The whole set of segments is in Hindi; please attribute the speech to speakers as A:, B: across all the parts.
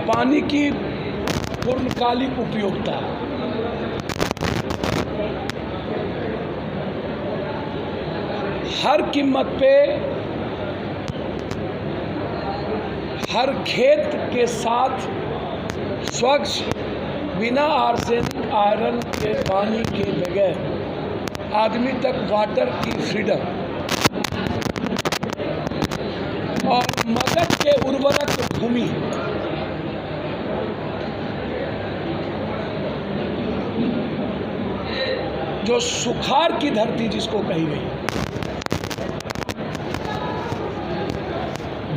A: पानी की पूर्णकालिक उपयोगिता, हर कीमत पे हर खेत के साथ स्वच्छ बिना आर्सेनिक आयरन के पानी के बगैर आदमी तक वाटर की फ्रीडम और मगध के उर्वरक भूमि, जो सुखाड़ की धरती जिसको कही गई।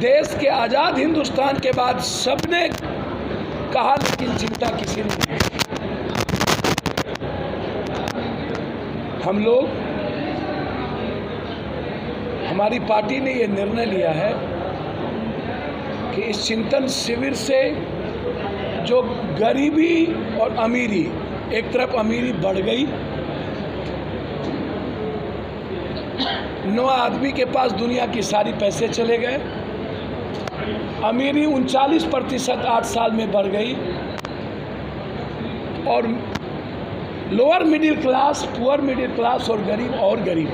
A: देश के आज़ाद हिंदुस्तान के बाद सबने कहा, लेकिन चिंता किसी ने नहीं। हम लोग, हमारी पार्टी ने ये निर्णय लिया है कि इस चिंतन शिविर से जो गरीबी और अमीरी, एक तरफ अमीरी बढ़ गई, 9 आदमी के पास दुनिया की सारी पैसे चले गए, अमीरी 39% 8 साल में बढ़ गई, और lower middle class, poor middle class और गरीब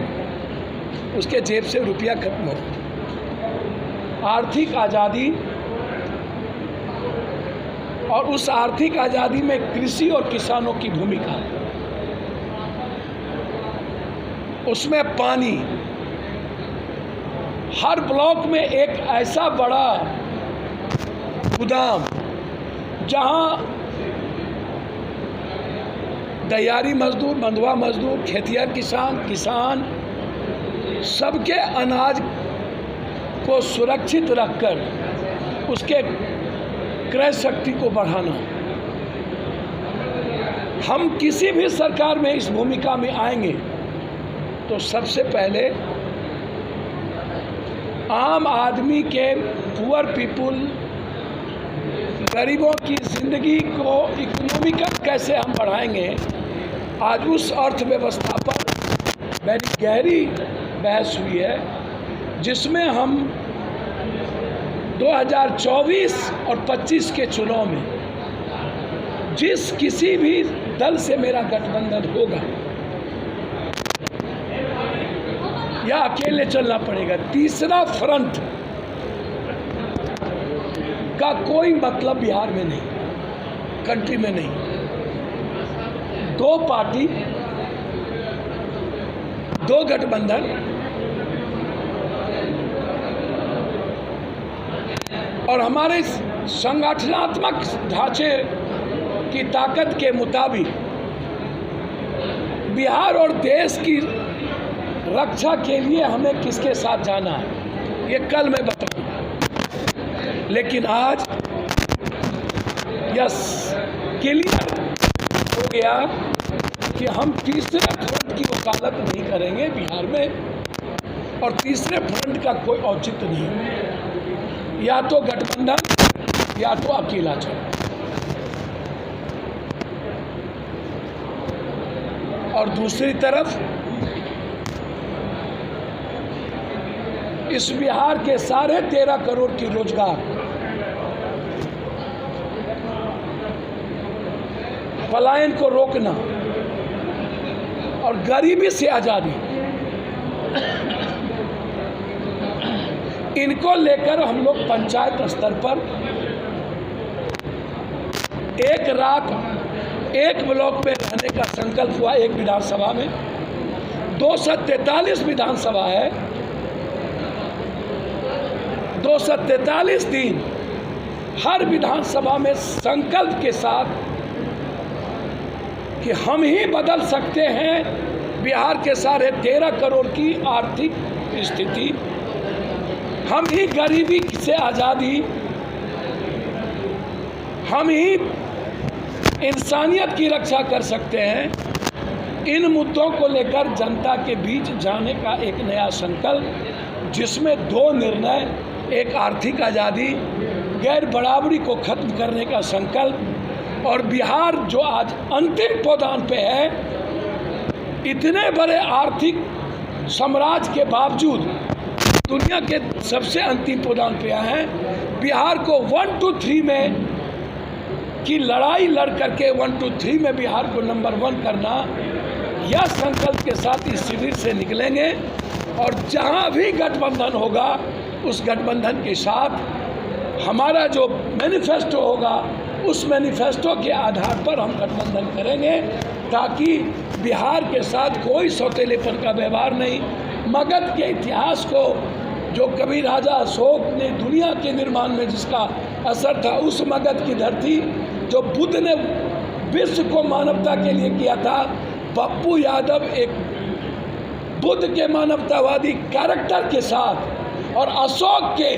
A: उसके जेब से रुपया खत्म हो गया। आर्थिक आज़ादी, और उस आर्थिक आज़ादी में कृषि और किसानों की भूमिका, उसमें पानी, हर ब्लॉक में एक ऐसा बड़ा गोदाम जहां दयारी मजदूर, बंधुआ मजदूर, खेतिहर किसान सबके अनाज को सुरक्षित रखकर उसके क्रय शक्ति को बढ़ाना। हम किसी भी सरकार में इस भूमिका में आएंगे तो सबसे पहले आम आदमी के, पुअर पीपुल, गरीबों की ज़िंदगी को इकोनॉमिकल कैसे हम बढ़ाएंगे, आज उस अर्थव्यवस्था पर मेरी गहरी बहस हुई है, जिसमें हम 2024 और 25 के चुनाव में जिस किसी भी दल से मेरा गठबंधन होगा या अकेले चलना पड़ेगा, तीसरा फ्रंट का कोई मतलब बिहार में नहीं, कंट्री में नहीं। 2 पार्टी, 2 गठबंधन, और हमारे संगठनात्मक ढांचे की ताकत के मुताबिक बिहार और देश की रक्षा के लिए हमें किसके साथ जाना है, ये कल मैं बताऊंगा। लेकिन आज यस क्लियर हो गया कि हम तीसरे फ्रंट की वकालत नहीं करेंगे बिहार में, और तीसरे फ्रंट का कोई औचित्य नहीं, या तो गठबंधन या तो अकेला चलो। और दूसरी तरफ इस बिहार के 13.5 करोड़ की रोजगार, पलायन को रोकना और गरीबी से आज़ादी, इनको लेकर हम लोग पंचायत स्तर पर एक रात एक ब्लॉक में रहने का संकल्प हुआ। एक विधानसभा में 243 विधानसभा है, 243 दिन हर विधानसभा में संकल्प के साथ कि हम ही बदल सकते हैं बिहार के 13.5 करोड़ की आर्थिक स्थिति, हम ही गरीबी से आज़ादी, हम ही इंसानियत की रक्षा कर सकते हैं। इन मुद्दों को लेकर जनता के बीच जाने का एक नया संकल्प, जिसमें 2 निर्णय, एक आर्थिक आज़ादी, गैर बराबरी को खत्म करने का संकल्प, और बिहार जो आज अंतिम पौधान पे है, इतने बड़े आर्थिक साम्राज्य के बावजूद दुनिया के सबसे अंतिम पौधान पे आए हैं। बिहार को 1 to 3 में कि लड़ाई लड़ करके 1, 2, 3 में बिहार को नंबर 1 करना, यह संकल्प के साथ इस शिविर से निकलेंगे और जहां भी गठबंधन होगा उस गठबंधन के साथ हमारा जो मैनिफेस्टो होगा उस मैनिफेस्टो के आधार पर हम गठबंधन करेंगे, ताकि बिहार के साथ कोई सौतेलेपन का व्यवहार नहीं। मगध के इतिहास को, जो कभी राजा अशोक ने दुनिया के निर्माण में जिसका असर था, उस मगध की धरती जो बुद्ध ने विश्व को मानवता के लिए किया था, पप्पू यादव एक बुद्ध के मानवतावादी कैरेक्टर के साथ और अशोक के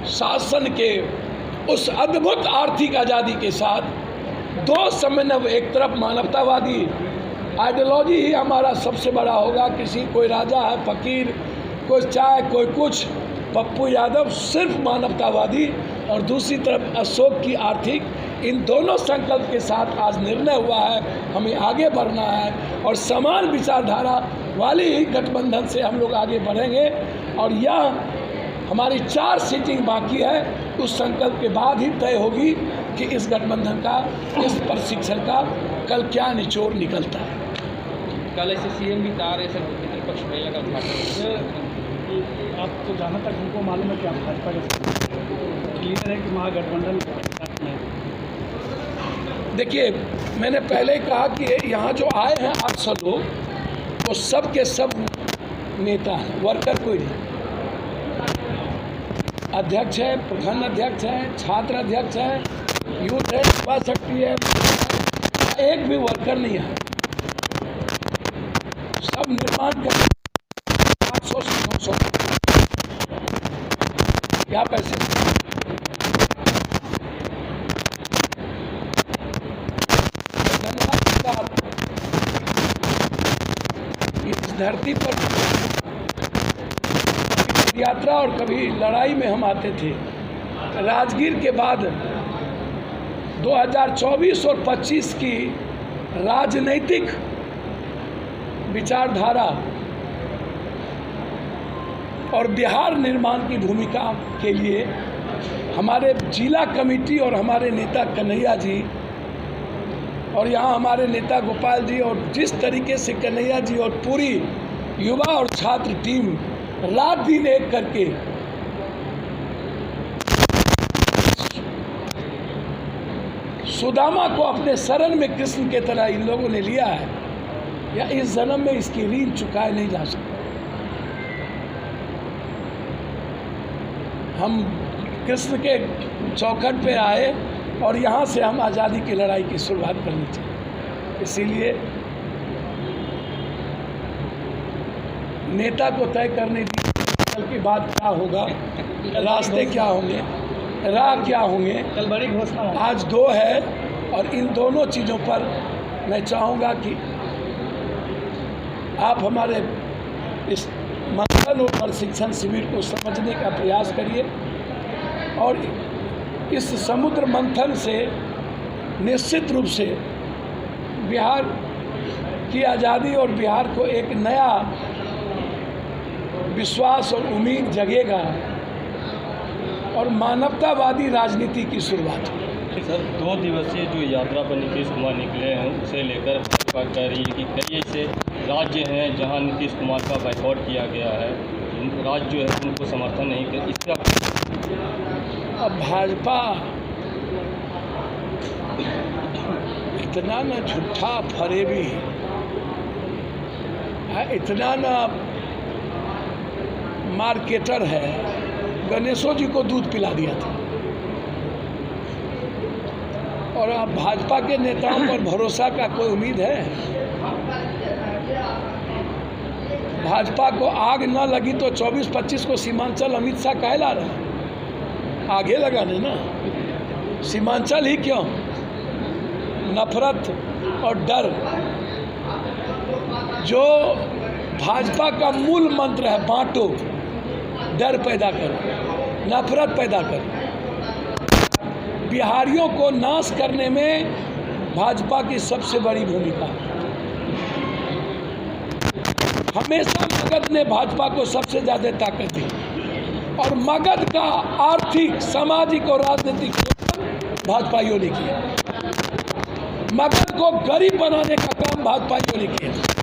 A: शासन के उस अद्भुत आर्थिक आज़ादी के साथ दो समन्वय, एक तरफ मानवतावादी आइडियोलॉजी ही हमारा सबसे बड़ा होगा, किसी कोई राजा है फकीर, कोई चाय कोई कुछ, पप्पू यादव सिर्फ मानवतावादी, और दूसरी तरफ अशोक की आर्थिक, इन दोनों संकल्प के साथ आज निर्णय हुआ है हमें आगे बढ़ना है और समान विचारधारा वाली ही गठबंधन से हम लोग आगे बढ़ेंगे। और यह हमारी 4 सीटिंग बाकी है, उस संकल्प के बाद ही तय होगी कि इस गठबंधन का, इस प्रशिक्षण का कल क्या निचोड़ निकलता है।
B: कल ऐसे सीएम भी तार ऐसे विपक्ष में लगा था,
C: आपको जहाँ तक हमको मालूम है कि आप भाजपा के लीडर है कि महागठबंधन में।
A: देखिए, मैंने पहले कहा कि यहाँ जो आए हैं 800 लोग, वो सब के सब नेता हैं, वर्कर कोई नहीं। अध्यक्ष है, प्रखंड अध्यक्ष है, छात्र अध्यक्ष है, यूथ है, युवा शक्ति है, एक भी वर्कर नहीं है। सब निर्माण कर 800 से 900 क्या पैसे। इस धरती पर यात्रा और कभी लड़ाई में हम आते थे। राजगीर के बाद 2024 और 25 की राजनैतिक विचारधारा और बिहार निर्माण की भूमिका के लिए हमारे जिला कमेटी और हमारे नेता कन्हैया जी और यहाँ हमारे नेता गोपाल जी, और जिस तरीके से कन्हैया जी और पूरी युवा और छात्र टीम रात दिन एक करके सुदामा को अपने शरण में कृष्ण के तरह इन लोगों ने लिया है, या इस जन्म में इसकी ऋण चुकाए नहीं जा सकता। हम कृष्ण के चौखट पे आए और यहाँ से हम आज़ादी की लड़ाई की शुरुआत करनी चाहिए। इसीलिए नेता को तय करने दीजिए कल की बात क्या होगा, रास्ते क्या होंगे, राह क्या होंगे।
C: कल बड़ी घोषणा
A: आज 2 है और इन दोनों चीज़ों पर मैं चाहूँगा कि आप हमारे इस मंथन और प्रशिक्षण शिविर को समझने का प्रयास करिए और इस समुद्र मंथन से निश्चित रूप से बिहार की आज़ादी और बिहार को एक नया विश्वास और उम्मीद जगेगा और मानवतावादी राजनीति की शुरुआत होगी।
D: सर, 2 दिवसीय जो यात्रा पर नीतीश कुमार निकले हैं, उसे लेकर भाजपा कह रही है कि कई ऐसे राज्य हैं जहां नीतीश कुमार का बाइकआउट किया गया है, राज्य जो है उनको समर्थन नहीं कर। इसका
A: अब भाजपा इतना न झूठा फरेबी है, इतना न मार्केटर है, गणेशो जी को दूध पिला दिया था। और अब भाजपा के नेताओं पर भरोसा का कोई उम्मीद है? भाजपा को आग न लगी तो 24-25 को सीमांचल अमित शाह काहे ला रहे हैं? आगे लगाने ना, सीमांचल ही क्यों? नफरत और डर जो भाजपा का मूल मंत्र है, बांटो, डर पैदा करो, नफरत पैदा करो। बिहारियों को नाश करने में भाजपा की सबसे बड़ी भूमिका है। हमेशा मगध ने भाजपा को सबसे ज़्यादा ताकत दी और मगध का आर्थिक, सामाजिक और राजनीतिक भाजपाइयों ने किया। मगध को गरीब बनाने का काम भाजपाइयों ने किया।